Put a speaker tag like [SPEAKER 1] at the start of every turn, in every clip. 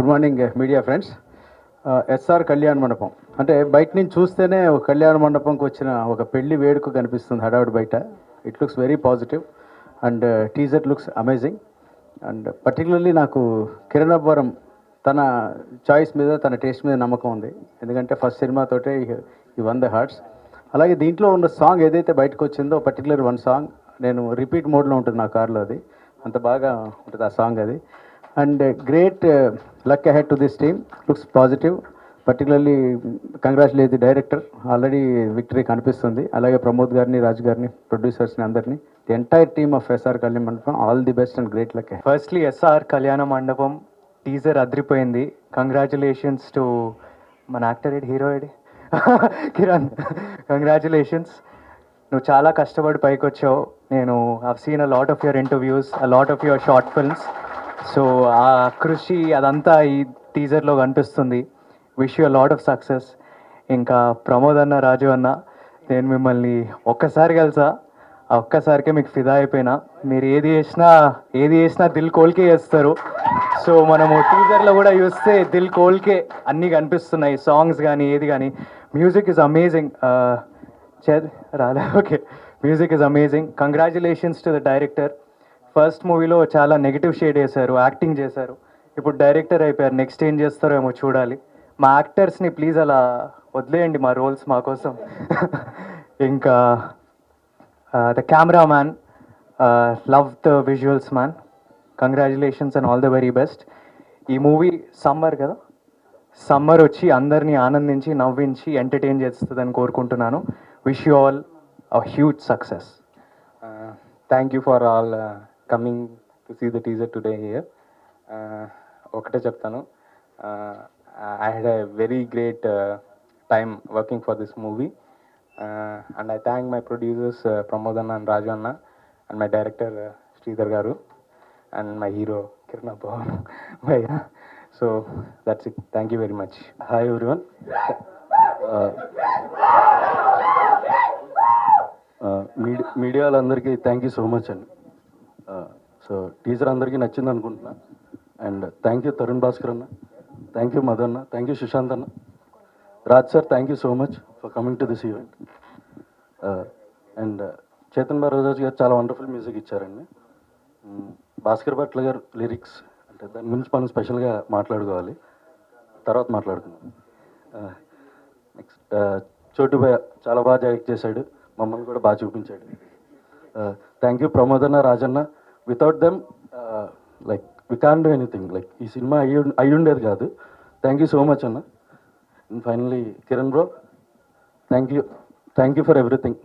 [SPEAKER 1] Good morning media friends. SR Kalyana Mandapam అంటే బయట నుంచి చూస్తేనే ఒక కళ్యాణ మండపంకి వచ్చిన ఒక పెళ్లి వేడుక కనిపిస్తుంది హడావుడి బయట. It looks very positive and teaser looks amazing. And particularly నాకు కిరణ్ అబ్బవరం తన చాయిస్ మీద తన టేస్ట్ మీద నమ్మకం ఉంది. ఎందుకంటే ఫస్ట్ సినిమాతోటే ఈ వన్ ద హార్ట్స్. అలాగే దీంట్లో ఉన్న సాంగ్ ఏదైతే బయటకు వచ్చిందో పర్టికులర్ వన్ సాంగ్ నేను రిపీట్ మోడ్లో ఉంటుంది నా కార్లో, అది అంత బాగా ఉంటుంది ఆ సాంగ్ అది. And great luck ahead to this team, looks positive. Particularly congratulate the director, already victory కనిపిస్తుంది. అలాగే ప్రమోద్ గారిని, రాజు గారిని, ప్రొడ్యూసర్స్ని అందరినీ, the entire team of SR Kalyana Mandapam, all the best and great luck.
[SPEAKER 2] Firstly SR Kalyana Mandapam teaser అదిరిపోయింది. కంగ్రాచులేషన్స్ టు మన actor ఏడి, hero ఏడి, కిరణ్. కంగ్రాచులేషన్స్, నువ్వు చాలా కష్టపడి పైకి వచ్చావు. నేను I've seen a lot of your interviews, a lot of your short films. So ఆ కృషి అదంతా ఈ టీజర్లో కనిపిస్తుంది. Wish you a lot of success. ఇంకా ప్రమోద్ అన్న, రాజు అన్న, నేను మిమ్మల్ని ఒక్కసారి కలిసా, ఆ ఒక్కసారికే మీకు ఫిదా అయిపోయినా. మీరు ఏది చేసినా దిల్ కోల్కే చేస్తారు. సో మనము టీజర్లో కూడా చూస్తే దిల్ కోల్కే అన్నీ కనిపిస్తున్నాయి, సాంగ్స్ కానీ ఏది కానీ. Music is amazing. రాలే, okay. Music is amazing. Congratulations to the director. First మూవీలో చాలా నెగిటివ్ షేడ్ వేశారు, యాక్టింగ్ చేశారు. ఇప్పుడు డైరెక్టర్ అయిపోయారు. నెక్స్ట్ ఏం చేస్తారో ఏమో చూడాలి. మా యాక్టర్స్ని ప్లీజ్ అలా వదిలేయండి, మా రోల్స్ మా కోసం. ఇంకా the camera man, love the visuals man. Congratulations and all the very best. ఈ మూవీ సమ్మర్ కదా, సమ్మర్ వచ్చి అందరినీ ఆనందించి, నవ్వించి, ఎంటర్టైన్ చేస్తుందని కోరుకుంటున్నాను. Wish you all a huge success.
[SPEAKER 3] Thank you for all coming to see the teaser today here. ఒకటే చెప్తాను, I had a very great time working for this movie, and I thank my producers Pramod Anna and Raju Anna, and my director Sridhar Garu, and my hero Kiran Abbavam. So that's it. Thank you very much.
[SPEAKER 4] Hi everyone. మీడియాలందరికీ thank you so much అండి. So teaser అందరికీ నచ్చింది అనుకుంటున్నా. And thank you Tarun Bhaskar అన్న, thank you మదన్న, thank you Sushant అన్న, Raj sir, thank you so much for coming to this event. And Chetan Bharadwaj గారు చాలా వండర్ఫుల్ మ్యూజిక్ ఇచ్చారండి. భాస్కర్ భట్ల గారు లిరిక్స్, అంటే దాని గురించి మనం స్పెషల్గా మాట్లాడుకోవాలి, తర్వాత మాట్లాడుకుందాం. నెక్స్ట్ చోటు భయ చాలా బాగా డైరెక్ట్ చేశాడు, మమ్మల్ని కూడా బాగా చూపించాడు. థ్యాంక్ యూ ప్రమోద్ అన్న, Rajanna. Without them like we can do anything. Like ఈ సినిమా అయ్యి ఉండేది కాదు. థ్యాంక్ యూ సో మచ్ అన్న. And finally Kiran bro, thank you for everything.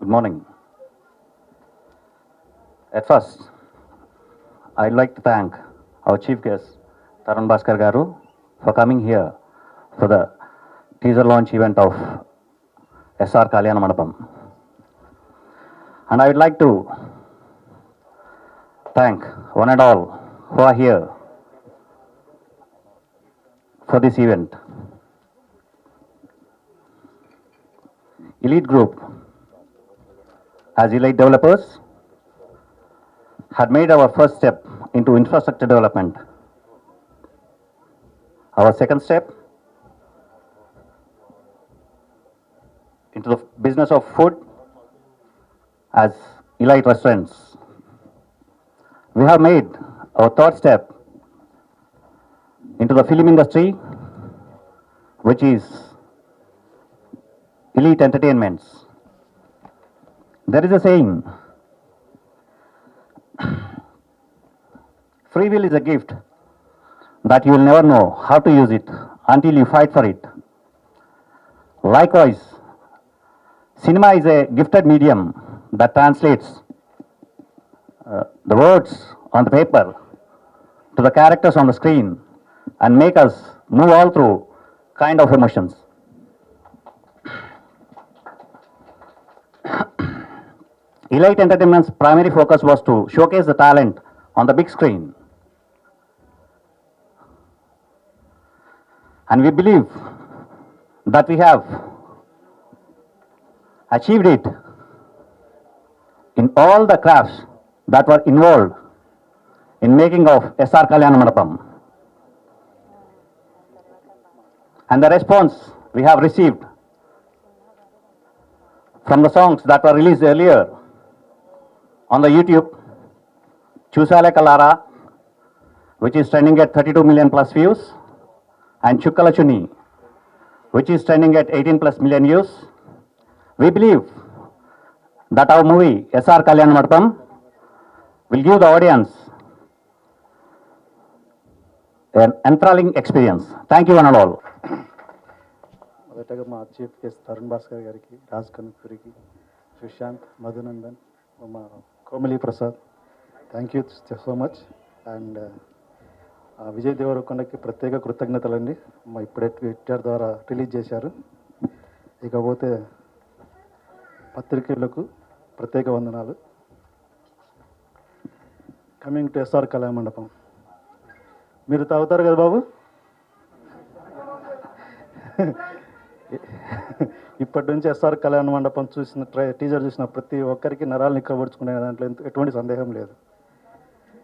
[SPEAKER 5] Good morning. At first, I'd like to thank our chief guest, Tarun Bhaskar Garu, for coming here for the teaser launch event of SR Kalyana Mandapam. And I would like to thank one and all who are here for this event. Elite Group, as Elite Developers, had made our first step into infrastructure development. Our second step into the business of food as Elite Restaurants. We have made our third step into the film industry, which is Elite Entertainments. There is a saying, free will is a gift that you will never know how to use it until you fight for it. Likewise, cinema is a gifted medium that translates the words on the paper to the characters on the screen and make us move all through kind of emotions. Elite Entertainment's primary focus was to showcase the talent on the big screen. And we believe that we have achieved it in all the crafts that were involved in making of SR Kalyana Mandapam. and the response we have received from the songs that were released earlier on the YouTube, Chusale Kalara, which is trending at 32 million plus views, and Chukkala Chuni, which is trending at 18 plus million views. We believe that our movie SR Kalyan Mandapam will give the audience an enthralling experience. Thank you one and all.
[SPEAKER 1] మొదటగా మా chief guest Tarun Bhaskar గారికి, రాజ్ కనకపురికి, సుశాంత్, మధునందన్, మా Komali Prasad, thank you so much. And Vijay దేవరకొండకి ప్రత్యేక కృతజ్ఞతలండి. మా ఇప్పుడే Twitter ద్వారా రిలీజ్ చేశారు. ఇకపోతే పత్రికలకు ప్రత్యేక వందనాలు. కమింగ్ టు ఎస్ఆర్ కళ్యాణ మండపం, మీరు తాగుతారు కదా బాబు? ఇప్పటి నుంచి ఎస్ఆర్ కళ్యాణ మండపం చూసిన టీజర్ చూసిన ప్రతి ఒక్కరికి నరాలు నిక్కబడుచుకునే దాంట్లో ఎటువంటి సందేహం లేదు.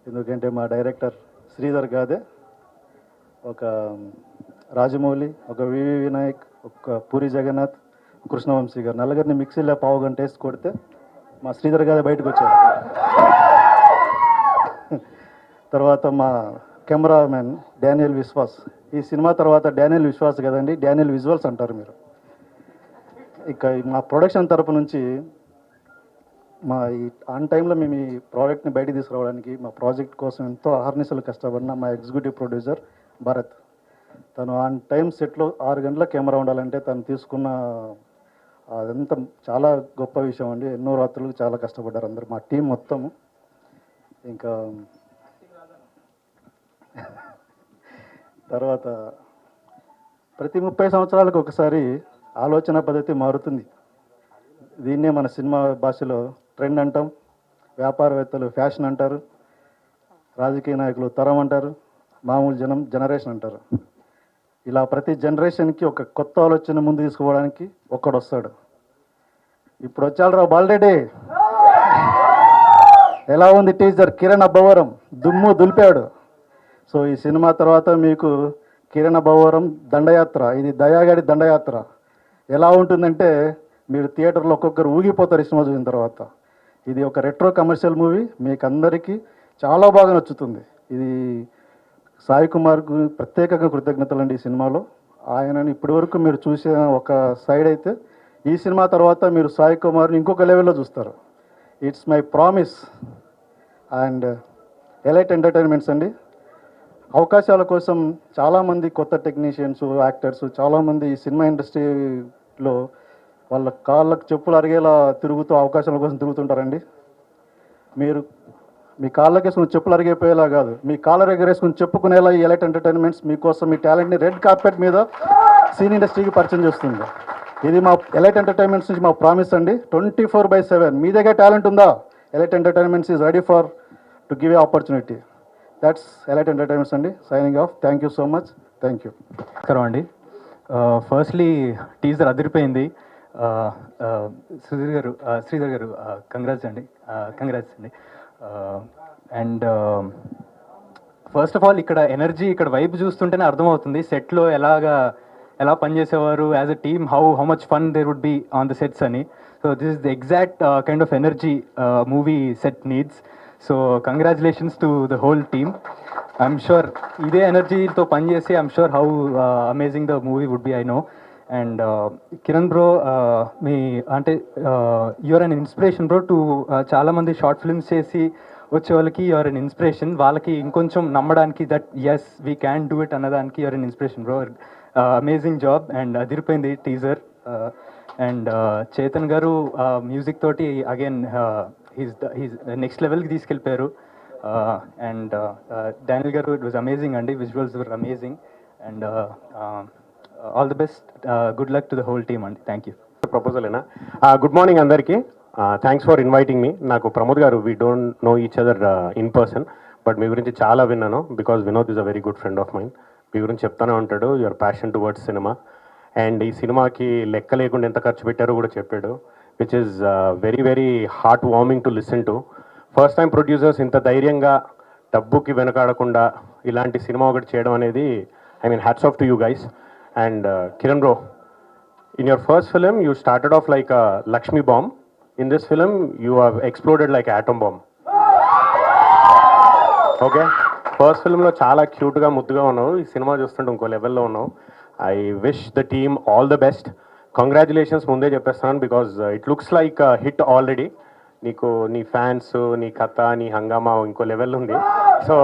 [SPEAKER 1] ఎందుకంటే మా డైరెక్టర్ శ్రీధర్ గాదే, ఒక రాజమౌళి, ఒక వివి వినాయక్, ఒక పూరి జగన్నాథ్, కృష్ణవంశీ గారు నలుగురిని మిక్సీలో పావు గంట వేసి కొడితే మా శ్రీధర్ గాదే బయటకు వచ్చారు. తర్వాత మా కెమెరామెన్ డానియల్ విశ్వాస్. ఈ సినిమా తర్వాత డానియల్ విశ్వాస్ కదండి, డానియల్ విజువల్స్ అంటారు మీరు. ఇక మా ప్రొడక్షన్ తరపు నుంచి మా ఈ ఆన్ టైంలో మేము ఈ ప్రోడక్ట్ని బయటికి తీసుకురావడానికి మా ప్రాజెక్ట్ కోసం ఎంతో అహర్నిశలు కష్టపడిన మా ఎగ్జిక్యూటివ్ ప్రొడ్యూసర్ భరత్. తను ఆన్ టైం సెట్లో 6 గంటల కెమెరా ఉండాలంటే తను తీసుకున్న అదంతా చాలా గొప్ప విషయం అండి. ఎన్నో రాత్రులు చాలా కష్టపడ్డారు అందరు, మా టీం మొత్తము. ఇంకా తర్వాత ప్రతి 30 సంవత్సరాలకు ఒకసారి ఆలోచన పద్ధతి మారుతుంది. దీన్నే మన సినిమా భాషలో ట్రెండ్ అంటాం, వ్యాపారవేత్తలు ఫ్యాషన్ అంటారు, రాజకీయ నాయకులు తరం అంటారు, మామూలు జనరేషన్ అంటారు. ఇలా ప్రతి జనరేషన్కి ఒక కొత్త ఆలోచన ముందు తీసుకోవడానికి ఒక్కడు వస్తాడు. ఇప్పుడు వచ్చాడు బాలరెడ్డి. ఎలా ఉంది టీజర్? కిరణ్ అబ్బవరం దుమ్ము దులిపాడు. సో ఈ సినిమా తర్వాత మీకు కిరణ్ అబ్బవరం దండయాత్ర, ఇది దయాగాడి దండయాత్ర ఎలా ఉంటుందంటే మీరు థియేటర్లో ఒక్కొక్కరు ఊగిపోతారు ఈ సినిమా చూసిన తర్వాత. ఇది ఒక రెట్రో కమర్షియల్ మూవీ, మీకు అందరికీ చాలా బాగా నచ్చుతుంది. ఇది సాయి కుమార్కు ప్రత్యేకంగా కృతజ్ఞతలు అండి. ఈ సినిమాలో ఆయనని ఇప్పటివరకు మీరు చూసే ఒక సైడ్ అయితే, ఈ సినిమా తర్వాత మీరు సాయి కుమార్ని ఇంకొక లెవెల్లో చూస్తారు. It's my promise. And elite entertainments అండి, అవకాశాల కోసం చాలామంది కొత్త టెక్నీషియన్స్, యాక్టర్స్ చాలామంది ఈ సినిమా ఇండస్ట్రీలో వాళ్ళ కాళ్ళకు చెప్పులు అరిగేలా తిరుగుతూ అవకాశాల కోసం తిరుగుతుంటారండి. మీరు మీ కాళ్ళకేసుకుని చెప్పులు అరిగిపోయేలా కాదు, మీ కాళ్ళ ఎగరేసుకుని చెప్పుకునేలా ఈ ఎలైట్ ఎంటర్టైన్మెంట్స్ మీకోసం మీ టాలెంట్ని రెడ్ కార్పెట్ మీద సీన్ ఇండస్ట్రీకి పరిచయం చేస్తుంది. ఇది మా ఎలైట్ ఎంటర్టైన్మెంట్స్ నుంచి మా ప్రామిస్ అండి. 24/7 మీ దగ్గర టాలెంట్ ఉందా? Elite entertainments is ready for to give a opportunity. That's elite entertainments అండి. Signing off. Thank you so much. Thank you.
[SPEAKER 2] నమస్కారం అండి. ఫస్ట్లీ టీజర్ అదిరిపోయింది. శ్రీధర్ గారు కంగ్రాట్స్ అండి. అండ్ ఫస్ట్ ఆఫ్ ఆల్ ఇక్కడ ఎనర్జీ, ఇక్కడ వైబ్ చూస్తుంటేనే అర్థమవుతుంది సెట్లో ఎలా పనిచేసేవారు as a team, how much fun there would be on the sets అని. So this is the exact kind of energy movie set needs. So congratulations to the whole team. I'm sure ఇదే ఎనర్జీతో పనిచేసి I'm sure how amazing the movie would be, I know. And Kiran bro, మీ అంటే you're an inspiration bro to చాలామంది short films చేసి వచ్చే వాళ్ళకి you're an inspiration. వాళ్ళకి ఇంకొంచెం నమ్మడానికి that as we can do it అన్నదానికి you're an inspiration bro. Amazing job. And అదిరిపోయింది టీజర్. అండ్ చేతన్ గారు మ్యూజిక్ తోటి అగైన్ హీస్ నెక్స్ట్ లెవెల్కి తీసుకెళ్ళిపోయారు. అండ్ డానియల్ గారు, ఇట్ వాజ్ అమేజింగ్ అండి, visuals were amazing. And all the best, good luck to the whole team అండి. Thank you.
[SPEAKER 6] Proposal ఏనా? Good morning అందరికీ. Thanks for inviting me. నాకు ప్రమోద్ గారు, we don't know each other in person, but మీ గురించి చాలా విన్నాను because Vinod is a very good friend of mine. మీ గురించి చెప్తానే ఉంటాడు, యువర్ ప్యాషన్ టువర్డ్స్ సినిమా. అండ్ ఈ సినిమాకి లెక్క లేకుండా ఎంత ఖర్చు పెట్టారో కూడా చెప్పాడు, which is very very heart warming to listen to. First time producers ఇంత ధైర్యంగా డబ్బుకి వెనకాడకుండా ఇలాంటి సినిమా ఒకటి చేయడం అనేది, I mean hats off to you guys. And Kiran bro, in your first film you started off like a Lakshmi bomb. In this film you have exploded like atom bomb. Okay, first ఫిల్మ్లో చాలా క్యూట్గా ముద్దుగా ఉన్నావు, ఈ cinema చూస్తుంటే ఇంకో లెవెల్లో ఉన్నావు. I wish the team all the best. Congratulations ముందే చెప్పేస్తున్నాను, because it looks like hit already. నీకు నీ ఫ్యాన్స్, నీ కథ, నీ హంగామా ఇంకో లెవెల్ ఉంది. So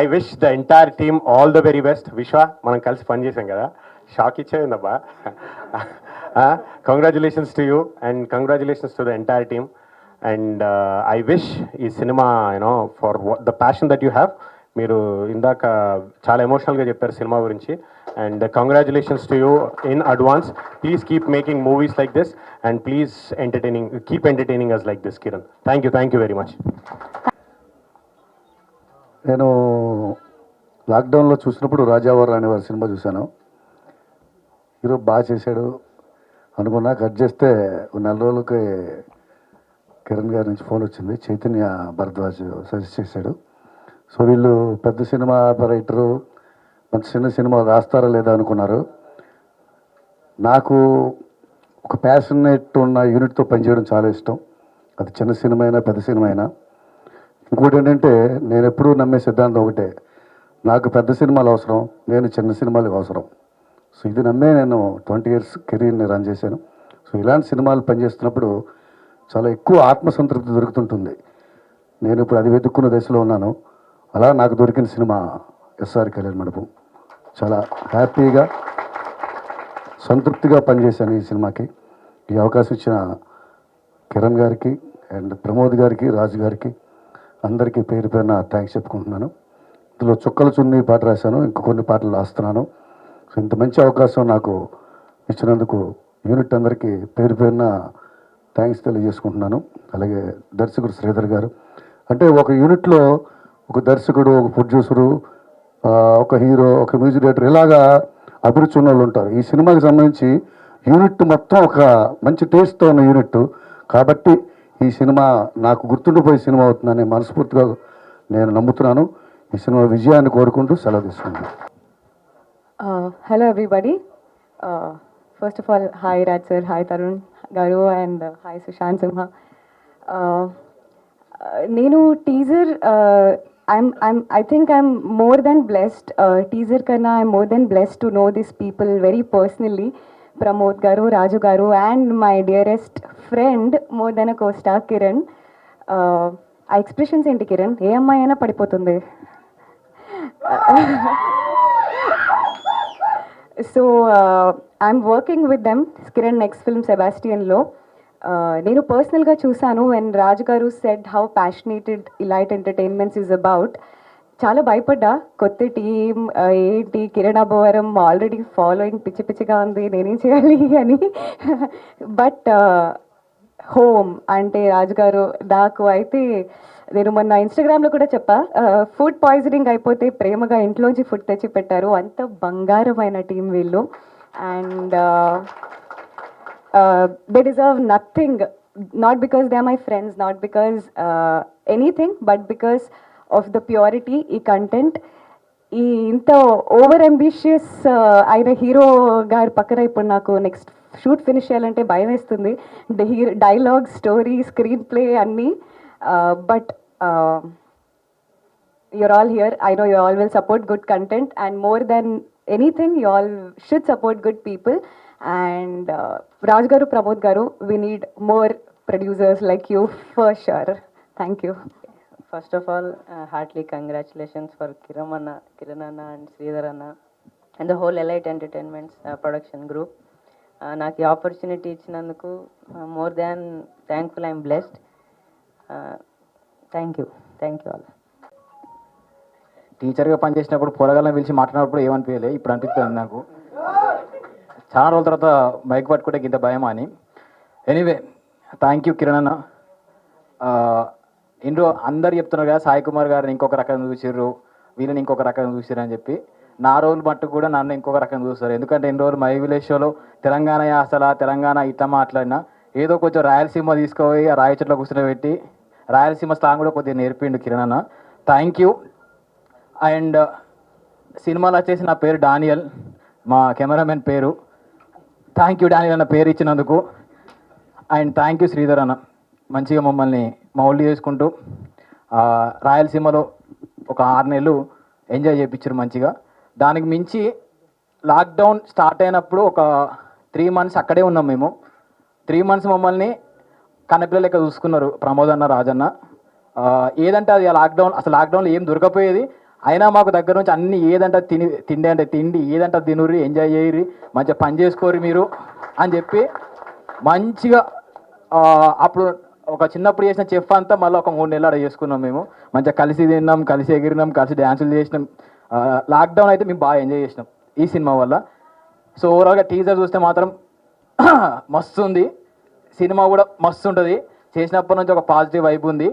[SPEAKER 6] I wish the entire team all the very best. Vishwa, మనం కలిసి పనిచేసాం కదా, షాక్ ఇచ్చేయిందబ్బా. Congratulations to you and congratulations to the entire team. And I wish ఈ cinema you know for the passion that you have. మీరు ఇందాక చాలా ఎమోషనల్గా చెప్పారు సినిమా గురించి. And congratulations to you in advance. Please keep making movies like this and please keep entertaining us like this. Kiran, thank you very much.
[SPEAKER 7] నేను లాక్డౌన్లో చూసినప్పుడు రాజావారు అనే వారి సినిమా చూశాను. హీరో బాగా చేశాడు అనుకున్నా, కట్ చేస్తే నెల రోజులకి కిరణ్ గారి నుంచి ఫోన్ వచ్చింది. చైతన్య భరద్వాజ్ సజెస్ట్ చేశాడు. సో వీళ్ళు పెద్ద సినిమా రైటరు, మంచి చిన్న సినిమా రాస్తారా లేదా అనుకున్నారు. నాకు ఒక ప్యాషనేట్ ఉన్న యూనిట్తో పనిచేయడం చాలా ఇష్టం. అది చిన్న సినిమా అయినా పెద్ద సినిమా అయినా. ఇంకోటి ఏంటంటే, నేను ఎప్పుడూ నమ్మే సిద్ధాంతం ఒకటే, నాకు పెద్ద సినిమాలు అవసరం, నేను చిన్న సినిమాలకు అవసరం. సో ఇది నమ్మే నేను 20 years కెరీర్ని రన్ చేశాను. సో ఇలాంటి సినిమాలు పనిచేస్తున్నప్పుడు చాలా ఎక్కువ ఆత్మసంతృప్తి దొరుకుతుంటుంది. నేను ఇప్పుడు అది వెతుక్కున్న దశలో ఉన్నాను. అలా నాకు దొరికిన సినిమా ఎస్ఆర్ కళ్యాణ మండపం. చాలా హ్యాపీగా సంతృప్తిగా పనిచేశాను ఈ సినిమాకి. ఈ అవకాశం ఇచ్చిన కిరణ్ గారికి అండ్ ప్రమోద్ గారికి, రాజు గారికి, అందరికీ పేరు పేరున థ్యాంక్స్ చెప్పుకుంటున్నాను. ఇందులో చుక్కల చున్నీ పాట రాశాను, ఇంక కొన్ని పాటలు రాస్తున్నాను. సో ఇంత మంచి అవకాశం నాకు ఇచ్చినందుకు యూనిట్ అందరికీ పేరు పేరున థ్యాంక్స్ తెలియజేసుకుంటున్నాను. అలాగే దర్శకుడు శ్రీధర్ గారు, అంటే ఒక యూనిట్లో ఒక దర్శకుడు, ఒక ప్రొడ్యూసరు, ఒక హీరో, ఒక మ్యూజిక్ డైరెక్టర్, ఇలాగా అభిరుచి ఉన్న వాళ్ళు ఉంటారు. ఈ సినిమాకి సంబంధించి యూనిట్ మొత్తం ఒక మంచి టేస్ట్తో ఉన్న యూనిట్ కాబట్టి ఈ సినిమా నాకు గుర్తుండిపోయే సినిమా అవుతుందని మనస్ఫూర్తిగా నేను నమ్ముతున్నాను. ఈ సినిమా విజయాన్ని కోరుకుంటూ సెలవు తీసుకున్నాను.
[SPEAKER 8] Hello everybody. First of all, hi Raj sir, hi Tarun Garu and hi Sushant Simha. Nenu teaser, I think I'm more than blessed. Teaser karna, I'm more than blessed to know these people very personally. Pramod Garu, Raju Garu and my dearest friend more than a co-star Kiran. ఆ expressions ఏంటి కిరణ్? ఏ అమ్మాయి అయినా పడిపోతుంది. So I'm working with them. Kiran next film సెబాస్టియన్లో నేను పర్సనల్గా చూశాను. వెన్ రాజు గారు said how passionated elite entertainments is about, చాలా భయపడ్డా. కొత్త టీం ఏంటి, కిరణ్ అబ్బవరం ఆల్రెడీ ఫాలోయింగ్ పిచ్చి పిచ్చిగా ఉంది, నేనేం చేయాలి అని. బట్ హోమ్ అంటే రాజుగారు నాకు అయితే, నేను మొన్న ఇన్స్టాగ్రామ్లో కూడా చెప్పా, ఫుడ్ పాయిజనింగ్ అయిపోతే ప్రేమగా ఇంట్లోంచి ఫుడ్ తెచ్చి పెట్టారు. అంత బంగారమైన టీం వీళ్ళు. And they deserve nothing, not because they are my friends, not because anything, but because of the purity ఈ కంటెంట్. ఈ ఇంత ఓవర్ అంబిషియస్ అయిన హీరో గారి పక్కన ఇప్పుడు నాకు నెక్స్ట్ షూట్ ఫినిష్ చేయాలంటే భయం వేస్తుంది. డైలాగ్, స్టోరీ, స్క్రీన్ ప్లే అన్నీ. But you're all here. I know you all will support good content, and more than anything, you all should support good people. And Raj Garu, Pramod Garu, we need more producers like you for sure. Thank you.
[SPEAKER 9] First of all, heartily congratulations for Kiran Anna and Sridhar Anna and the whole Elite Entertainments production group. నాకు ఈ opportunity ఇచ్చినందుకు more than thankful, I'm blessed. Thank you all.
[SPEAKER 1] టీచర్గా పనిచేసినప్పుడు పొరగాలను పిలిచి మాట్లాడినప్పుడు ఏమనిపించలే, ఇప్పుడు అనిపిస్తుంది నాకు. చాలా రోజుల తర్వాత మైక్ పట్టుకుంటే ఇంత భయం అని. ఎనీవే, థ్యాంక్ యూ కిరణ్ అన్న. ఇందులో అందరు చెప్తున్నారు కదా, సాయి కుమార్ గారిని ఇంకొక రకంగా చూసిర్రు, వీళ్ళని ఇంకొక రకంగా చూసిర్రు అని చెప్పి. నా రోజులు మట్టు కూడా నన్ను ఇంకొక రకంగా చూస్తారు. ఎందుకంటే ఎన్ని రోజులు మై విలేజ్ షోలో తెలంగాణ యాసల, తెలంగాణ ఇట్లా మాట్లాడినా, ఏదో కొంచెం రాయలసీమ తీసుకుపోయి ఆ రాయి చెట్లో కూర్చోబెట్టి రాయలసీమ స్లాంగ్ కూడా కొద్దిగా నేర్పిండు కిరణ్ అన్న. Thank you. అండ్
[SPEAKER 10] సినిమాలో వచ్చేసి నా పేరు డానియల్, మా కెమెరామెన్ పేరు. థ్యాంక్ యూ డానియల్ అన్న పేరు ఇచ్చినందుకు. అండ్ థ్యాంక్ యూ శ్రీధర్ అన్న, మంచిగా మమ్మల్ని మౌల్డ్ చేసుకుంటూ రాయలసీమలో ఒక 6 నెలలు ఎంజాయ్ చేయించారు మంచిగా. దానికి మించి లాక్డౌన్ స్టార్ట్ అయినప్పుడు ఒక 3 months అక్కడే ఉన్నాం మేము. 3 months మమ్మల్ని కన్నపిల్ల లెక్క చూసుకున్నారు ప్రమోద్ అన్న, రాజన్న. ఏదంటే అది లాక్డౌన్, అసలు లాక్డౌన్లో ఏం దొరకపోయేది, అయినా మాకు దగ్గర నుంచి అన్ని ఏదంటే తిండి అంటే తిండి, ఏదంటే తినుర్రి, ఎంజాయ్ చేయరి, మంచిగా పని చేసుకోరు మీరు అని చెప్పి మంచిగా అప్పుడు ఒక చిన్నప్పుడు చేసిన చెఫ్ అంతా మళ్ళీ ఒక 3 నెలలు అక్కడ చేసుకున్నాం మేము. మంచిగా కలిసి తిన్నాం, కలిసి ఎగిరినాం, కలిసి డ్యాన్సులు చేసినాం. లాక్డౌన్ అయితే మేము బాగా ఎంజాయ్ చేసినాం ఈ సినిమా వల్ల. సో ఓవరాల్గా టీజర్ చూస్తే మాత్రం మస్తు ఉంది, సినిమా కూడా మస్తు ఉంటుంది. చేసినప్పటి నుంచి ఒక పాజిటివ్ వైబ్ ఉంది.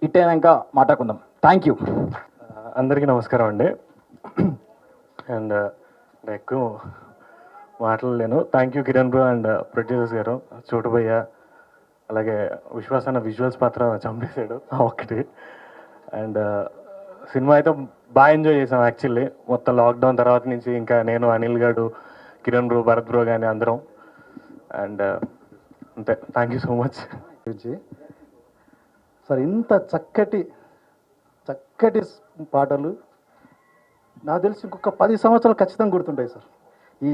[SPEAKER 10] ఇట్టేనాక మాట్లాడుకుందాం. Thank you.
[SPEAKER 11] అందరికీ నమస్కారం అండి. అండ్ ఎక్కువ మాట్లాడలేను. Thank you Kiran bro and producers గారు, చోటుభయ్య, అలాగే విశ్వాస్ అన్న విజువల్స్ పాత్ర చంపేశాడు ఒకటి. అండ్ సినిమా అయితే బాగా ఎంజాయ్ చేసాం యాక్చువల్లీ. మొత్తం లాక్డౌన్ తర్వాత నుంచి ఇంకా నేను, అనిల్ గారు, కిరణ్ బ్రో, భరత్ బ్రో కానీ అందరం. అండ్ అంతే, thank you so much.
[SPEAKER 7] Sir ఇంత చక్కటి పాటలు నాకు తెలిసి ఇంకొక 10 సంవత్సరాలు ఖచ్చితంగా గుర్తుంటాయి సార్. ఈ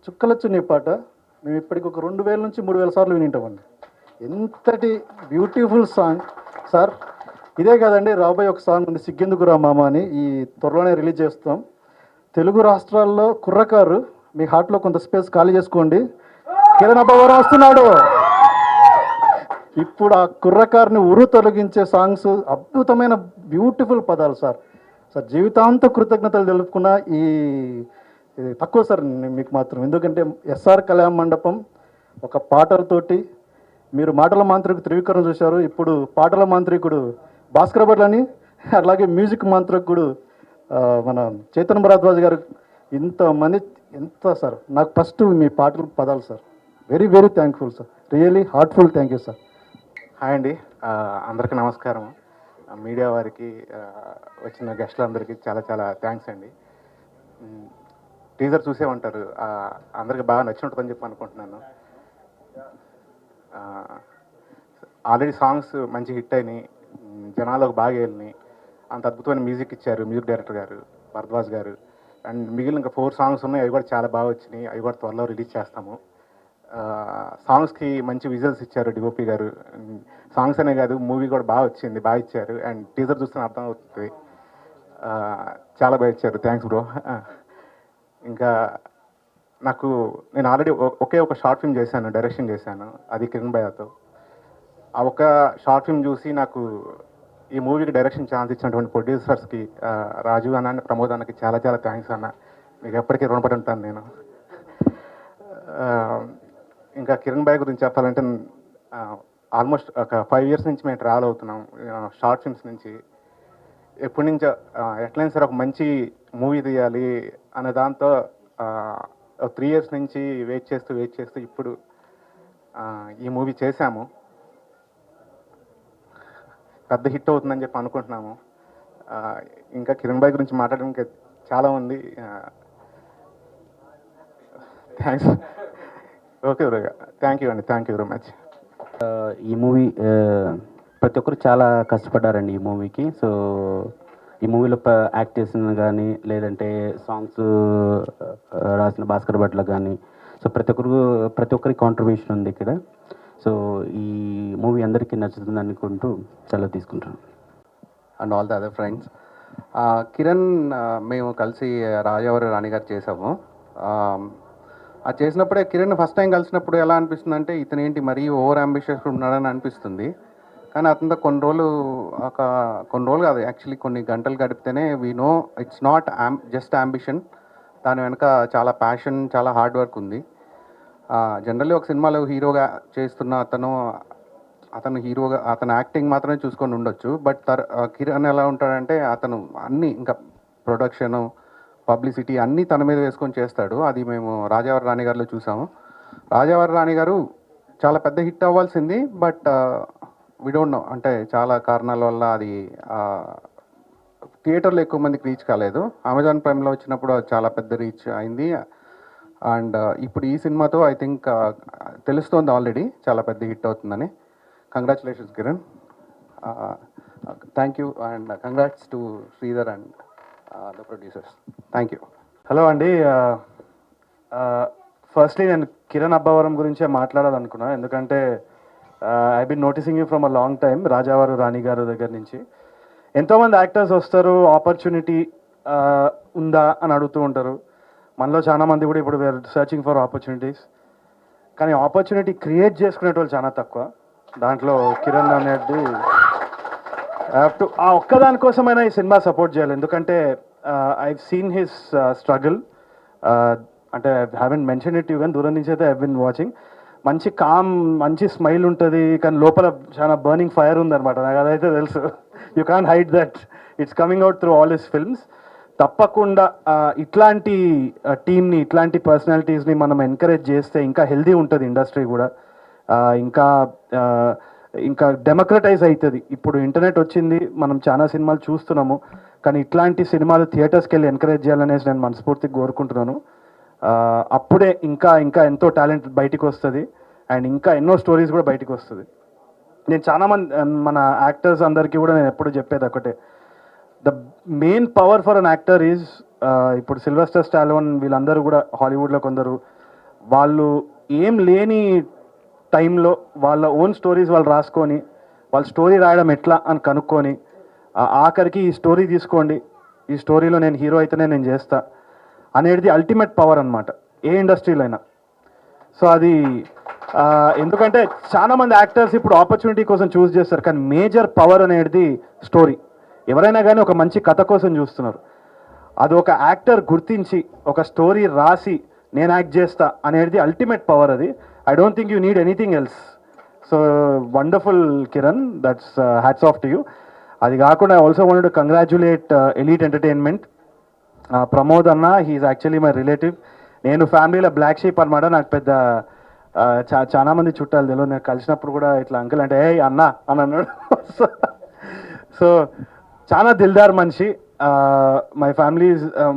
[SPEAKER 7] చుక్కలొచ్చు నీ పాట మేము ఇప్పటికి ఒక 2000 నుంచి 3000 సార్లు వినింటామండి. ఎంతటి బ్యూటిఫుల్ సాంగ్ సార్. ఇదే కాదండి, రాబోయే ఒక సాంగ్ ఉంది సిగ్గెందుకురా మామ అని, ఈ త్వరలోనే రిలీజ్ చేస్తాం. తెలుగు రాష్ట్రాల్లో కుర్రకారు మీ హార్ట్లో కొంత స్పేస్ ఖాళీ చేసుకోండి, కిరణ్ అబ్బవరం వస్తున్నాడు. ఇప్పుడు ఆ కుర్రకారుని ఉరు తొలగించే సాంగ్స్, అద్భుతమైన బ్యూటిఫుల్ పదాలు సార్. సార్ జీవితాంత కృతజ్ఞతలు తెలుపుకున్న ఈ ఇది తక్కువ సార్ మీకు మాత్రం. ఎందుకంటే ఎస్ఆర్ కళ్యాణ మండపం ఒక పాటలతోటి, మీరు మాటల మాంత్రికుడు త్రివిక్రమ చూశారు, ఇప్పుడు పాటల మాంత్రికుడు భాస్కర్ భట్లని, అలాగే మ్యూజిక్ మాంత్రికుడు మన చైతన్య భరద్వాజ్ గారు. ఇంతమంది ఎంత సార్, నాకు ఫస్ట్ మీ పాటలు పదాలు sir. Very very thankful sir, really heartful thank you sir.
[SPEAKER 6] Hi అండి, అందరికీ నమస్కారం. మీడియా వారికి, వచ్చిన గెస్టులందరికీ చాలా చాలా థ్యాంక్స్ అండి. టీజర్ చూసే ఉంటారు, అందరికీ బాగా నచ్చి ఉంటుందని చెప్పి అనుకుంటున్నాను. ఆల్రెడీ సాంగ్స్ మంచి హిట్ అయినాయి, జనాలకు బాగా వెళ్ళినాయి. అంత అద్భుతమైన మ్యూజిక్ ఇచ్చారు మ్యూజిక్ డైరెక్టర్ గారు, భరద్వాజ్ గారు. అండ్ మిగిలిన ఇంకా 4 songs ఉన్నాయి, అవి కూడా చాలా బాగా వచ్చినాయి. అవి కూడా త్వరలో రిలీజ్ చేస్తాము. సాంగ్స్కి మంచి విజువల్స్ ఇచ్చారు డిఓపి గారు. సాంగ్స్ అనే కాదు, మూవీ కూడా బాగా వచ్చింది, బాగా ఇచ్చారు. అండ్ టీజర్ చూస్తే అర్థం అవుతుంది, చాలా బాగా ఇచ్చారు. Thanks bro. ఇంకా నేను ఆల్రెడీ ఒకే ఒక షార్ట్ ఫిల్మ్ చేశాను, డైరెక్షన్ చేశాను, అది కిరణ్ భయ్యతో. ఆ ఒక షార్ట్ ఫిల్మ్ చూసి నాకు ఈ మూవీకి డైరెక్షన్ ఛాన్స్ ఇచ్చినటువంటి ప్రొడ్యూసర్స్కి, రాజు అన్న, ప్రమోద్ అన్నకి చాలా చాలా థ్యాంక్స్ అన్న. మీకు ఎప్పటికీ రుణపడి ఉంటాను నేను. ఇంకా కిరణ్ భయ్య గురించి చెప్పాలంటే, ఆల్మోస్ట్ ఒక 5 years నుంచి మేము ట్రావెల్ అవుతున్నాం షార్ట్ ఫిల్మ్స్ నుంచి. ఎప్పటి నుంచో ఎట్లయినా సరే ఒక మంచి మూవీ తీయాలి అనే దాంతో 3 years నుంచి వెయిట్ చేస్తూ ఇప్పుడు ఈ మూవీ చేశాము. పెద్ద హిట్ అవుతుందని చెప్పి అనుకుంటున్నాము. ఇంకా కిరణ్ భయ్య గురించి మాట్లాడడానికి చాలా ఉంది. Thanks. Okay bro, thank you అండి, థ్యాంక్ యూ వెరీ మచ్.
[SPEAKER 12] ఈ మూవీ ప్రతి ఒక్కరు చాలా కష్టపడ్డారండి ఈ మూవీకి. సో ఈ మూవీలో యాక్ట్ చేసిన కానీ, లేదంటే సాంగ్స్ రాసిన భాస్కర్ భట్ల కానీ, సో ప్రతి ఒక్కరి కాంట్రిబ్యూషన్ ఉంది ఇక్కడ. సో ఈ మూవీ అందరికీ నచ్చుతుంది అనుకుంటూ సెలవు తీసుకుంటాను.
[SPEAKER 13] And all the other friends. Kiran మేము కలిసి రాజావారి రాణి గారు చేసాము. అది చేసినప్పుడే కిరణ్ ఫస్ట్ టైం కలిసినప్పుడు ఎలా అనిపిస్తుంది అంటే, ఇతను ఏంటి మరీ ఓవర్ అంబిషియస్ ఉన్నాడని అనిపిస్తుంది. కానీ అతనితో కొన్ని రోజులు కాదు, యాక్చువల్లీ కొన్ని గంటలు గడిపితేనే we know it's not just ambition. దాని వెనక చాలా ప్యాషన్, చాలా హార్డ్ వర్క్ ఉంది. జనరల్లీ ఒక సినిమాలో హీరోగా చేస్తున్న అతను హీరోగా అతను యాక్టింగ్ మాత్రమే చూసుకొని ఉండొచ్చు. బట్ కిరణ్ ఎలా ఉంటాడంటే, అతను అన్నీ ఇంకా ప్రొడక్షను, పబ్లిసిటీ అన్నీ తన మీద వేసుకొని చేస్తాడు. అది మేము రాజావారి రాణి గారిలో చూసాము. రాజావారి రాణి గారు చాలా పెద్ద హిట్ అవ్వాల్సింది, బట్ వి డోంట్ నో, అంటే చాలా కారణాల వల్ల అది థియేటర్లో ఎక్కువ మందికి రీచ్ కాలేదు. అమెజాన్ ప్రైమ్లో వచ్చినప్పుడు అది చాలా పెద్ద రీచ్ అయింది. అండ్ ఇప్పుడు ఈ సినిమాతో ఐ థింక్ తెలుస్తోంది ఆల్రెడీ చాలా పెద్ద హిట్ అవుతుందని. Congratulations Kiran, thank you and congrats to Sridhar and the producers. Thank you.
[SPEAKER 11] Hello అండి, ఫస్ట్లీ నేను కిరణ్ అబ్బవరం గురించే మాట్లాడాలనుకున్నా, ఎందుకంటే I been noticing you from a long time. రాజావారు రాణి గారు దగ్గర నుంచి ఎంతోమంది యాక్టర్స్ వస్తారు, ఆపర్చునిటీ ఉందా అని అడుగుతూ ఉంటారు. మనలో చాలా మంది కూడా ఇప్పుడు వేర్ సర్చింగ్ ఫర్ ఆపర్చునిటీస్, కానీ ఆపర్చునిటీ క్రియేట్ చేసుకునే వాళ్ళు చాలా తక్కువ. దాంట్లో కిరణ్ అనేది హ్యావ్ టు ఆ ఒక్కదానికోసమైనా ఈ సినిమా సపోర్ట్ చేయాలి, ఎందుకంటే ఐ సీన్ హిస్ స్ట్రగుల్. అంటే I haven't mention it you, కానీ దూరం నుంచి అయితే ఐ బిన్ వాచింగ్. మంచి కామ్, మంచి స్మైల్ ఉంటుంది, కానీ లోపల చాలా బర్నింగ్ ఫైర్ ఉందన్నమాట. నాకు అదైతే తెలుసు. You can hide that, it's coming out through all his films. తప్పకుండా ఇట్లాంటి టీమ్ని, ఇట్లాంటి పర్సనాలిటీస్ని మనం ఎంకరేజ్ చేస్తే ఇంకా హెల్దీ ఉంటుంది ఇండస్ట్రీ కూడా, ఇంకా ఇంకా డెమోక్రటైజ్ అవుతుంది. ఇప్పుడు ఇంటర్నెట్ వచ్చింది, మనం చాలా సినిమాలు చూస్తున్నాము, కానీ ఇట్లాంటి సినిమాలు థియేటర్స్కి వెళ్ళి ఎంకరేజ్ చేయాలనేసి నేను మనస్ఫూర్తిగా కోరుకుంటున్నాను. అప్పుడే ఇంకా ఇంకా ఎంతో టాలెంట్ బయటికి వస్తుంది అండ్ ఇంకా ఎన్నో స్టోరీస్ కూడా బయటికి వస్తుంది. నేను చాలామంది మన యాక్టర్స్ అందరికీ కూడా నేను ఎప్పుడు చెప్పేది ఒకటే, the main power for an actor is, ఇప్పుడు సిల్వెస్టర్ స్టాలోన్ వీళ్ళందరూ కూడా హాలీవుడ్లో కొందరు, వాళ్ళు ఏం లేని టైంలో వాళ్ళ ఓన్ స్టోరీస్ వాళ్ళు రాసుకొని, వాళ్ళ స్టోరీ రాయడం ఎట్లా అని కనుక్కొని, ఆఖరికి ఈ స్టోరీ తీసుకోండి, ఈ స్టోరీలో నేను హీరో అయితేనే నేను చేస్తా అనేది అల్టిమేట్ పవర్ అనమాట ఏ ఇండస్ట్రీలో అయినా. సో అది ఎందుకంటే చాలామంది యాక్టర్స్ ఇప్పుడు ఆపర్చునిటీ కోసం చూస్ చేస్తారు, కానీ మేజర్ పవర్ అనేది స్టోరీ. ఎవరైనా కానీ ఒక మంచి కథ కోసం చూస్తున్నారు. అది ఒక యాక్టర్ గుర్తించి ఒక స్టోరీ రాసి నేను యాక్ట్ చేస్తా అనేది అల్టిమేట్ పవర్. అది I don't think you need anything else. So wonderful Kiran, that's hats off to you. అది కాకుండా I also wanted to congratulate elite entertainment. Pramod అన్న, హీఈస్ యాక్చువల్లీ మై రిలేటివ్. నేను ఫ్యామిలీలో బ్లాక్ షీప్ అనమాట. నాకు పెద్ద చాలా మంది చుట్టాలు తెలియదు. నేను కలిసినప్పుడు కూడా ఇట్లా అంకుల్ అంటే ఏ అన్న అని అన్నాడు. సో చాలా దిల్దార్ మనిషి.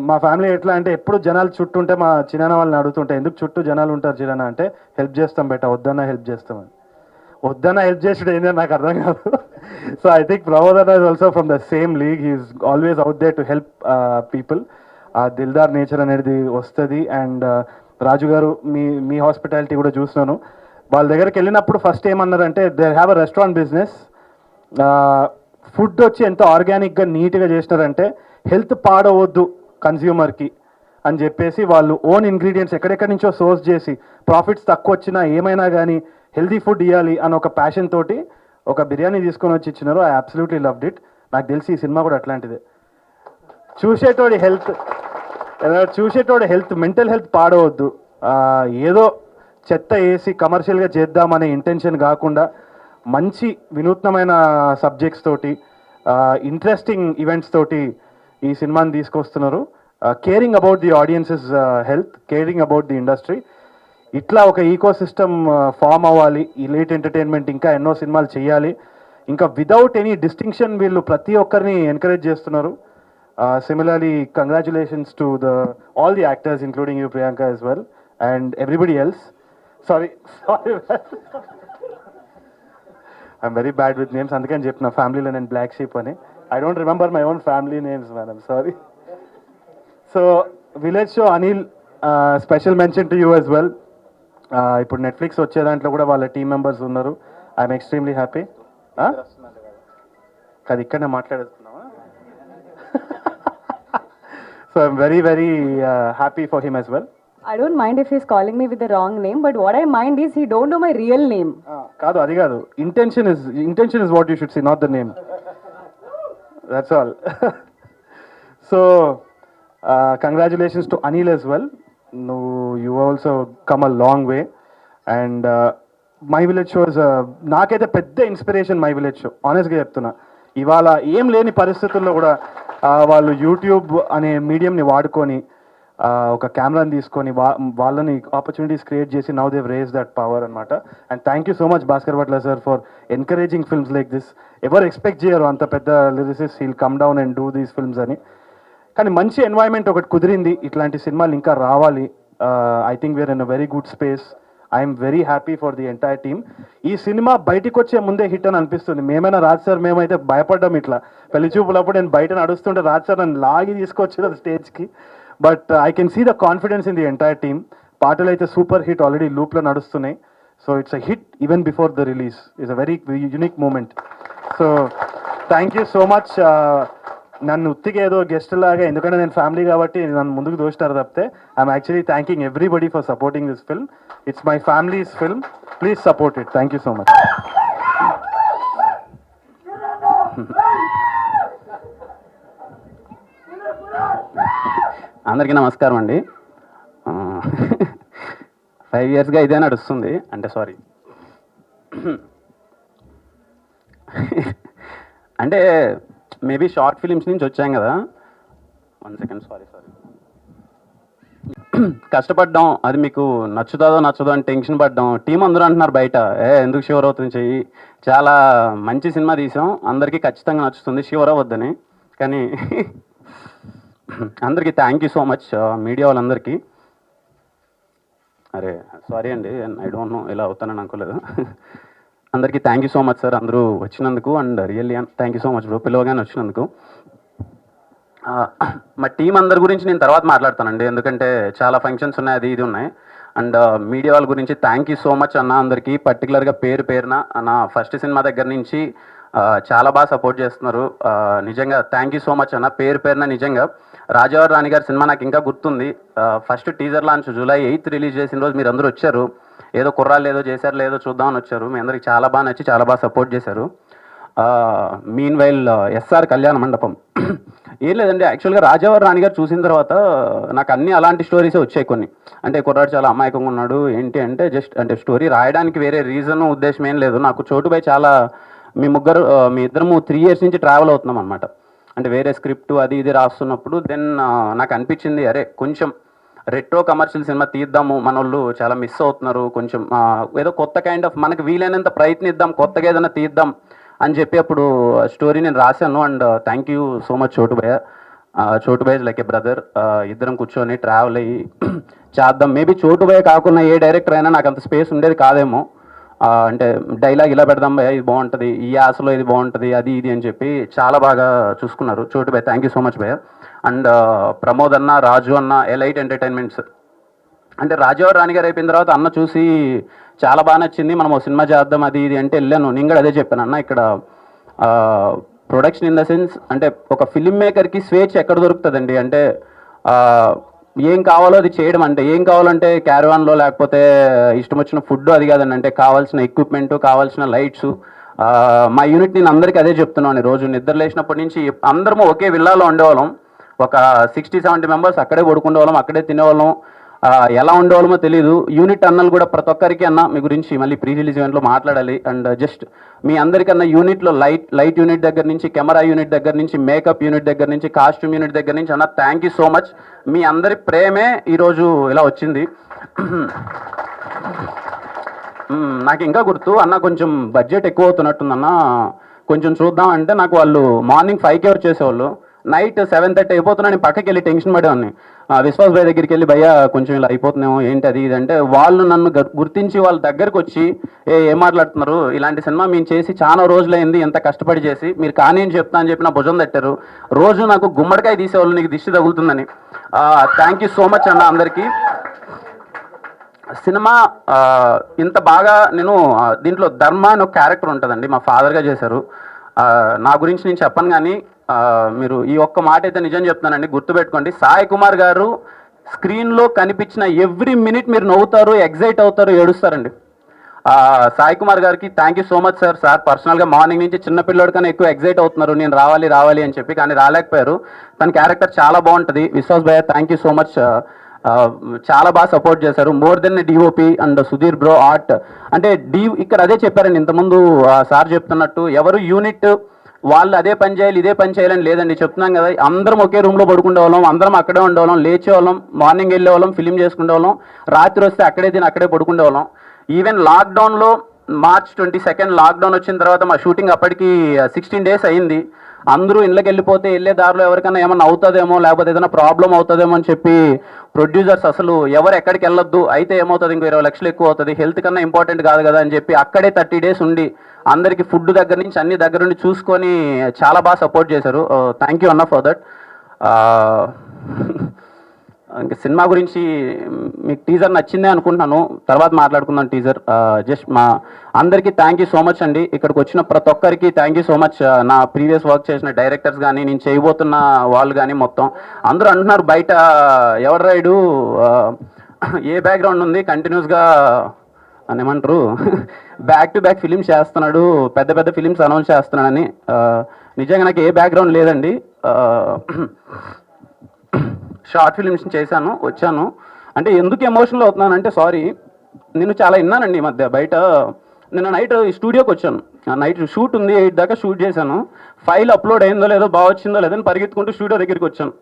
[SPEAKER 11] మా ఫ్యామిలీ ఎట్లా అంటే ఎప్పుడు జనాలు చుట్టూ ఉంటే మా చిన్న వాళ్ళని అడుగుతుంటే ఎందుకు చుట్టూ జనాలు ఉంటారు చిన్న అంటే, హెల్ప్ చేస్తాం బెట, వద్దన్నా హెల్ప్ చేస్తామని. వద్దన్నా హెల్ప్ చేసాడు ఏంటో నాకు అర్థం కాదు. సో ఐ థింక్ ప్రమోద్ అన్న is also from the same league. He's always out there to help people. ఆ దిల్దార్ నేచర్ అనేది వస్తుంది. అండ్ రాజు గారు, మీ హాస్పిటాలిటీ కూడా చూసినాను. వాళ్ళ దగ్గరికి వెళ్ళినప్పుడు ఫస్ట్ ఏమన్నారంటే, they have a restaurant business. Food వచ్చి ఎంతో ఆర్గానిక్గా నీట్గా చేసినారంటే హెల్త్ పాడవద్దు కన్జ్యూమర్కి అని చెప్పేసి వాళ్ళు ఓన్ ఇంగ్రీడియంట్స్ ఎక్కడెక్కడి నుంచో సోర్స్ చేసి ప్రాఫిట్స్ తక్కువ వచ్చినా ఏమైనా కానీ హెల్తీ ఫుడ్ ఇవ్వాలి అని ఒక ప్యాషన్ తోటి ఒక బిర్యానీ తీసుకొని వచ్చి ఇచ్చినారు. I absolutely loved it. నాకు తెలిసి ఈ సినిమా కూడా అట్లాంటిదే. చూసేటోడి హెల్త్ మెంటల్ హెల్త్ పాడవద్దు, ఏదో చెత్త వేసి కమర్షియల్గా చేద్దామనే ఇంటెన్షన్ కాకుండా మంచి వినూత్నమైన సబ్జెక్ట్స్ తోటి, ఇంట్రెస్టింగ్ ఈవెంట్స్ తోటి ఈ సినిమాని తీసుకొస్తున్నారు. Caring about the audiences health, caring about the industry. ఇట్లా ఒక ఈకో సిస్టమ్ ఫామ్ అవ్వాలి. ఈ లేట్ ఎంటర్టైన్మెంట్ ఇంకా ఎన్నో సినిమాలు చేయాలి. ఇంకా వితౌట్ ఎనీ డిస్టింక్షన్ వీళ్ళు ప్రతి ఒక్కరిని ఎంకరేజ్ చేస్తున్నారు. Similarly congratulations to all the actors including you Priyanka as well and everybody else. Sorry I'm very bad with names, అందుకని చెప్పిన ఫ్యామిలీలో నేను బ్లాక్ షీప్ అని. I don't remember my own family names man, I'm sorry. So village show Anil, special mention to you as well. ఇప్పుడు Netflix వచ్చే దాంట్లో కూడా వాళ్ళ టీమ్ మెంబర్స్ ఉన్నారు. I'm extremely happy. కాదు ఇక్కడనే మాట్లాడుతున్నావా? So I'm very very happy for him as well.
[SPEAKER 8] I don't mind if he's calling me with the wrong name, but what I mind is he don't know my real name.
[SPEAKER 11] కాదు అది కాదు, intention is what you should see, not the name. That's all. So congratulations to Anil as well. You also come a long way. And my village show is నాకైతే పెద్ద inspiration my village show, ఆనెస్ట్గా చెప్తున్నా. ఇవాళ ఏం లేని పరిస్థితుల్లో కూడా వాళ్ళు యూట్యూబ్ అనే మీడియంని వాడుకొని ఒక కెమెరాని తీసుకొని వాళ్ళని ఆపర్చునిటీస్ క్రియేట్ చేసి now they've raise that power అనమాట. And thank you so much Bhaskar Bhatla sir for encouraging films like this. ఎవరు ఎక్స్పెక్ట్ చేయరు అంత పెద్ద lyricist he'll come down and do these films అని. కానీ మంచి ఎన్వైర్న్మెంట్ ఒకటి కుదిరింది, ఇట్లాంటి సినిమాలు ఇంకా రావాలి. I think we're in a very good space. I'm very happy for the entire team. ఈ సినిమా బయటికి వచ్చే ముందే హిట్ అని అనిపిస్తుంది. మేమైనా రాజ్ సార్ మేమైతే భయపడ్డాం. ఇట్లా పెళ్లి చూపులప్పుడు నేను బయట నడుస్తుంటే రాజ్ సార్ నన్ను లాగి తీసుకొచ్చిన స్టేజ్కి. But I can see the confidence in the entire team. పాటలు అయితే సూపర్ హిట్, ఆల్రెడీ లూప్లో నడుస్తున్నాయి. So it's a hit even before the release. It's a very unique moment. So thank you so much. నన్ను ఉత్తిగా ఏదో guest లాగా, ఎందుకంటే నేను ఫ్యామిలీ కాబట్టి నన్ను ముందుకు దోస్తారు తప్పితే I'm actually thanking everybody for supporting this film. It's my families film. Please support it. Thank you so much.
[SPEAKER 12] అందరికీ నమస్కారం అండి. 5 yearsగా ఇదే నడుస్తుంది. అంటే సారీ, అంటే మేబీ షార్ట్ ఫిలిమ్స్ నుంచి వచ్చాం కదా. 1 second, సారీ. కష్టపడ్డాం, అది మీకు నచ్చుతుందో నచ్చదో అని టెన్షన్ పడ్డాం. టీం అందరూ అంటున్నారు బయట, ఎందుకు షూర్ అవుతుంది చెయ్యి, చాలా మంచి సినిమా తీసాం, అందరికీ ఖచ్చితంగా నచ్చుతుంది, షూర్ అవ్వద్దని. కానీ అందరికీ thank you so much, media వాళ్ళందరికీ. అరే సారీ అండి, ఐ డోంట్ నో ఇలా అవుతానని అనుకోలేదు. అందరికీ thank you so much sir, అందరూ వచ్చినందుకు. And really thank you so much bro, పిలవగానే వచ్చినందుకు. మా టీం అందరి గురించి నేను తర్వాత మాట్లాడతానండి, ఎందుకంటే చాలా ఫంక్షన్స్ ఉన్నాయి, అది ఇది ఉన్నాయి. అండ్ మీడియా వాళ్ళ గురించి థ్యాంక్ యూ సో మచ్ అన్న అందరికీ, పర్టికులర్గా పేరున నా ఫస్ట్ సినిమా దగ్గర నుంచి చాలా బాగా సపోర్ట్ చేస్తున్నారు. నిజంగా థ్యాంక్ యూ సో మచ్ అన్న, పేరున. నిజంగా రాజావారి రాణి గారి సినిమా నాకు ఇంకా గుర్తుంది. First teaser launch July 8th release చేసిన రోజు మీరు అందరూ వచ్చారు. ఏదో కుర్రాళ్ళు ఏదో చేశారు లేదో చూద్దామని వచ్చారు. మీ అందరికి చాలా బాగా నచ్చి చాలా బాగా సపోర్ట్ చేశారు. మీన్ వైల్ SR కళ్యాణ మండపం ఏం లేదండి, యాక్చువల్గా రాజావారి రాణి గారు చూసిన తర్వాత నాకు అన్ని అలాంటి స్టోరీసే వచ్చాయి కొన్ని. అంటే కుర్రాడు చాలా అమాయకంగా ఉన్నాడు ఏంటి అంటే, జస్ట్ అంటే స్టోరీ రాయడానికి వేరే రీజన్ ఉద్దేశం ఏం లేదు. నాకు చోటుపై చాలా మీ ఇద్దరము 3 years నుంచి ట్రావెల్ అవుతున్నాం అనమాట. అంటే వేరే స్క్రిప్ట్ అది ఇది రాస్తున్నప్పుడు దెన్ నాకు అనిపించింది, అరే కొంచెం రెట్రో కమర్షియల్ సినిమా తీద్దాము, మన వాళ్ళు చాలా మిస్ అవుతున్నారు, కొంచెం ఏదో కొత్త కైండ్ ఆఫ్ మనకు వీలైనంత ప్రయత్నిద్దాం, కొత్తగా ఏదైనా తీద్దాం అని చెప్పి అప్పుడు స్టోరీ నేను రాశాను. And thank you so much Chotubhaiya. Chotubhaiya like a brother. ఇద్దరం కూర్చొని ట్రావెల్ అయ్యి చేద్దాం. మేబీ చోటుభయ్య కాకుండా ఏ డైరెక్టర్ అయినా నాకు అంత స్పేస్ ఉండేది కాదేమో. అంటే డైలాగ్ ఇలా పెడదాం భయ్య, ఇది బాగుంటుంది, ఈ యాసలో ఇది బాగుంటుంది, అది ఇది అని చెప్పి చాలా బాగా చూసుకున్నారు చోటుభయ్య. థ్యాంక్ యూ సో మచ్ భయ్య. అండ్ ప్రమోద్ అన్న, రాజు అన్న, ఎలైట్ ఎంటర్టైన్మెంట్స్. అంటే రాజావారి రాణి గారు అయిపోయిన తర్వాత అన్న చూసి చాలా బాగా నచ్చింది, మనం ఒక సినిమా చేద్దాం అది ఇది అంటే వెళ్ళాను. నేను కూడా అదే చెప్పాను, అన్న ఇక్కడ ప్రొడక్షన్ ఇన్ ద సెన్స్ అంటే ఒక ఫిల్మ్ మేకర్కి స్వేచ్ఛ ఎక్కడ దొరుకుతుందండి. అంటే ఏం కావాలో అది చేయడం, అంటే ఏం కావాలంటే క్యారవాన్లో లేకపోతే ఇష్టం వచ్చిన ఫుడ్ అది కాదండి, అంటే కావాల్సిన ఎక్విప్మెంట్, కావాల్సిన లైట్స్. మా యూనిట్ నేను అందరికీ అదే చెప్తున్నాను. రోజు నిద్ర లేచినప్పటి నుంచి అందరము ఒకే విల్లాలో ఉండేవాళ్ళం. ఒక 60-70 మెంబర్స్ అక్కడే పడుకునేవాళ్ళం, అక్కడే తినేవాళ్ళం. ఎలా ఉండేవాళ్ళమో తెలియదు. యూనిట్ అన్నలు కూడా ప్రతి ఒక్కరికి అన్న మీ గురించి మళ్ళీ ప్రీ రిలీజ్ ఈవెంట్లో మాట్లాడాలి. అండ్ జస్ట్ మీ అందరికన్నా యూనిట్లో లైట్ యూనిట్ దగ్గర నుంచి, కెమెరా యూనిట్ దగ్గర నుంచి, మేకప్ యూనిట్ దగ్గర నుంచి, కాస్ట్యూమ్ యూనిట్ దగ్గర నుంచి అన్న థ్యాంక్ యూ సో మచ్. మీ అందరి ప్రేమే ఈరోజు ఇలా వచ్చింది. నాకు ఇంకా గుర్తు అన్న, కొంచెం బడ్జెట్ ఎక్కువ అవుతున్నట్టుందన్న, కొంచెం చూద్దాం అంటే నాకు వాళ్ళు మార్నింగ్ 5కి వచ్చేసేవాళ్ళు, నైట్ 7:30 అయిపోతున్నా. నేను పక్కకి వెళ్ళి టెన్షన్ పడేవాడిని. విశ్వాస్ భాయ్ దగ్గరికి వెళ్ళి భయ్యా కొంచెం ఇలా అయిపోతున్నామో ఏంటి అది ఇది అంటే, వాళ్ళు నన్ను గుర్తించి వాళ్ళ దగ్గరకు వచ్చి ఏం మాట్లాడుతున్నారు, ఇలాంటి సినిమా మేము చేసి చాలా రోజులైంది, ఎంత కష్టపడి చేసి, మీరు కానీ అని చెప్తా అని చెప్పి నా భుజం తట్టారు. రోజు నాకు గుమ్మడికాయ తీసేవాళ్ళు, నీకు దిష్టి తగులుతుందని. థ్యాంక్ యూ సో మచ్ అన్న అందరికీ. సినిమా ఇంత బాగా నేను దీంట్లో ధర్మ అని ఒక క్యారెక్టర్ ఉంటుందండి, మా ఫాదర్గా చేశారు. నా గురించి నేను చెప్పను కానీ మీరు ఈ ఒక్క మాట అయితే నిజం చెప్తానండి, గుర్తుపెట్టుకోండి. సాయి కుమార్ గారు స్క్రీన్లో కనిపించిన ఎవ్రీ మినిట్ మీరు నవ్వుతారు, ఎగ్జైట్ అవుతారు, ఏడుస్తారండి. సాయి కుమార్ గారికి thank you so much sir. Sir పర్సనల్గా మార్నింగ్ నుంచి చిన్నపిల్లడి కన్నా ఎక్కువ ఎగ్జైట్ అవుతున్నారు, నేను రావాలి అని చెప్పి, కానీ రాలేకపోయారు. తన క్యారెక్టర్ చాలా బాగుంటుంది. విశ్వాస్ భయ్య థ్యాంక్ యూ సో మచ్, చాలా బాగా సపోర్ట్ చేశారు. More than DOP and Sudheer bro art. అంటే ఇక్కడ అదే చెప్పారండి ఇంతకుముందు సార్ చెప్తున్నట్టు, ఎవరు యూనిట్
[SPEAKER 14] వాళ్ళు అదే పని చేయాలి ఇదే పని చేయాలని లేదండి. చెప్తున్నాం కదా, అందరం ఒకే రూమ్లో పడుకునే వాళ్ళం, అందరం అక్కడే ఉండేవాళ్ళం, లేచేవాళ్ళం, మార్నింగ్ వెళ్ళేవాళ్ళం, ఫిలిం చేసుకునే వాళ్ళం, రాత్రి వస్తే అక్కడే తిని అక్కడే పడుకునే వాళ్ళం. ఈవెన్ లాక్డౌన్లో March 22 లాక్డౌన్ వచ్చిన తర్వాత మా షూటింగ్ అప్పటికి 16 days అయింది. అందరూ ఇళ్ళకి వెళ్ళిపోతే వెళ్ళే దారిలో ఎవరికైనా ఏమన్నా అవుతుందేమో, లేకపోతే ఏదైనా ప్రాబ్లం అవుతుందేమో అని చెప్పి ప్రొడ్యూసర్స్ అసలు ఎవరు ఎక్కడికి వెళ్ళొద్దు, అయితే ఏమవుతుంది ఇంకో 20 లక్షలు ఎక్కువ అవుతుంది, హెల్త్ కన్నా ఇంపార్టెంట్ కాదు కదా అని చెప్పి అక్కడే 30 days ఉండి అందరికి ఫుడ్ దగ్గర నుంచి అన్ని దగ్గర నుండి చూసుకొని చాలా బాగా సపోర్ట్ చేశారు. థ్యాంక్ యూ అన్న ఫర్ దట్. ఇంకా సినిమా గురించి మీకు టీజర్ నచ్చిందే అనుకుంటున్నాను, తర్వాత మాట్లాడుకుందాం టీజర్. జస్ట్ మా అందరికీ థ్యాంక్ యూ సో మచ్ అండి. ఇక్కడికి వచ్చిన ప్రతి ఒక్కరికి థ్యాంక్ యూ సో మచ్. నా ప్రీవియస్ వర్క్ చేసిన డైరెక్టర్స్ కానీ, నేను చేయబోతున్న వాళ్ళు కానీ మొత్తం అందరూ అంటున్నారు బయట, ఎవరు రైడు ఏ బ్యాక్గ్రౌండ్ ఉంది, కంటిన్యూస్గా అని ఏమంటారు బ్యాక్ టు బ్యాక్ ఫిలిమ్స్ చేస్తున్నాడు, పెద్ద పెద్ద ఫిలిమ్స్ అనౌన్స్ చేస్తున్నాడని. నిజంగా నాకు ఏ బ్యాక్గ్రౌండ్ లేదండి. షార్ట్ ఫిలిమ్స్ చేశాను, వచ్చాను. అంటే ఎందుకు ఎమోషనల్ అవుతున్నానంటే, సారీ, నేను చాలా విన్నానండి ఈ మధ్య బయట. నిన్న నైట్ స్టూడియోకి వచ్చాను, నైట్ షూట్ ఉంది, 8 దాకా షూట్ చేశాను. ఫైల్ అప్లోడ్ అయిందో లేదో, బాగా వచ్చిందో లేదో అని పరిగెత్తుకుంటూ స్టూడియో దగ్గరికి వచ్చాను.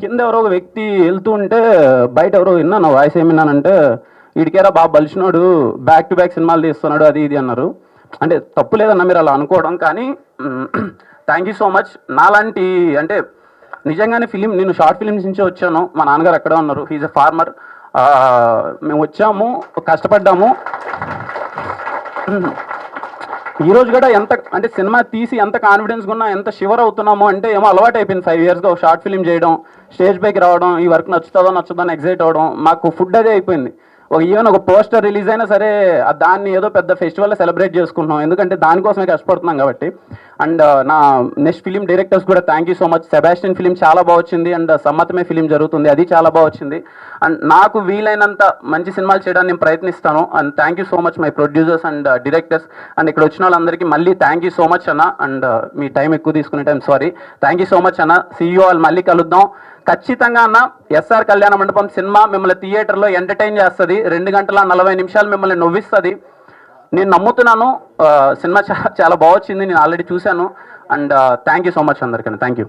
[SPEAKER 14] కింద ఎవరో ఒక వ్యక్తి వెళ్తూ ఉంటే బయట ఎవరో విన్నాను, వాయిస్ ఏమి విన్నానంటే, వీడికేరా బాగా బలిసినాడు, బ్యాక్ టు బ్యాక్ సినిమాలు తీస్తున్నాడు, అది ఇది అన్నారు. అంటే తప్పు లేదన్నా మీరు అలా అనుకోవడం, కానీ థ్యాంక్ యూ సో మచ్. నాలాంటి అంటే నిజంగానే నేను షార్ట్ ఫిలిమ్స్ నుంచే వచ్చాను. మా నాన్నగారు అక్కడే ఉన్నారు, హీజ్ ఎ ఫార్మర్. మేము వచ్చాము, కష్టపడ్డాము. ఈరోజు కూడా ఎంత అంటే సినిమా తీసి ఎంత కాన్ఫిడెన్స్గా ఉన్నా, ఎంత షివర్ అవుతున్నామో అంటే ఏమో అలవాటు అయిపోయింది. 5 yearsగా ఒక షార్ట్ ఫిలిం చేయడం, స్టేజ్ పైకి రావడం, ఈ వర్క్ నచ్చుతుందో నచ్చుతుందో అని ఎగ్జైట్ అవ్వడం. మాకు ఫుడ్ అదే అయిపోయింది. ఈవెన్ ఒక పోస్టర్ రిలీజ్ అయినా సరే దాన్ని ఏదో పెద్ద ఫెస్టివల్లో సెలబ్రేట్ చేసుకుంటున్నాం, ఎందుకంటే దానికోసమే కష్టపడుతున్నాం కాబట్టి. అండ్ నా నెక్స్ట్ ఫిలిం డైరెక్టర్స్ కూడా thank you so much. Sebastian film చాలా బాగా వచ్చింది, అండ్ సమ్మతమే ఫిలిం జరుగుతుంది, అది చాలా బాగా వచ్చింది. అండ్ నాకు వీలైనంత మంచి సినిమాలు చేయడానికి నేను ప్రయత్నిస్తాను. And thank you so much my producers and directors. And ఇక్కడ వచ్చిన వాళ్ళందరికీ మళ్ళీ థ్యాంక్ యూ సో మచ్ అన్న. అండ్ మీ టైం ఎక్కువ తీసుకునే time sorry. Thank you so much అన్న. See you all. మళ్ళీ కలుద్దాం ఖచ్చితంగా అన్న. ఎస్ఆర్ కళ్యాణ మండపం సినిమా మిమ్మల్ని థియేటర్లో ఎంటర్టైన్ చేస్తుంది, 2 గంటల 40 నిమిషాలు మిమ్మల్ని నవ్విస్తుంది. నేను నమ్ముతున్నాను. సినిమా చాలా బాగా వచ్చింది, నేను ఆల్రెడీ చూశాను. And thank you so much అందరికీ. Thank you.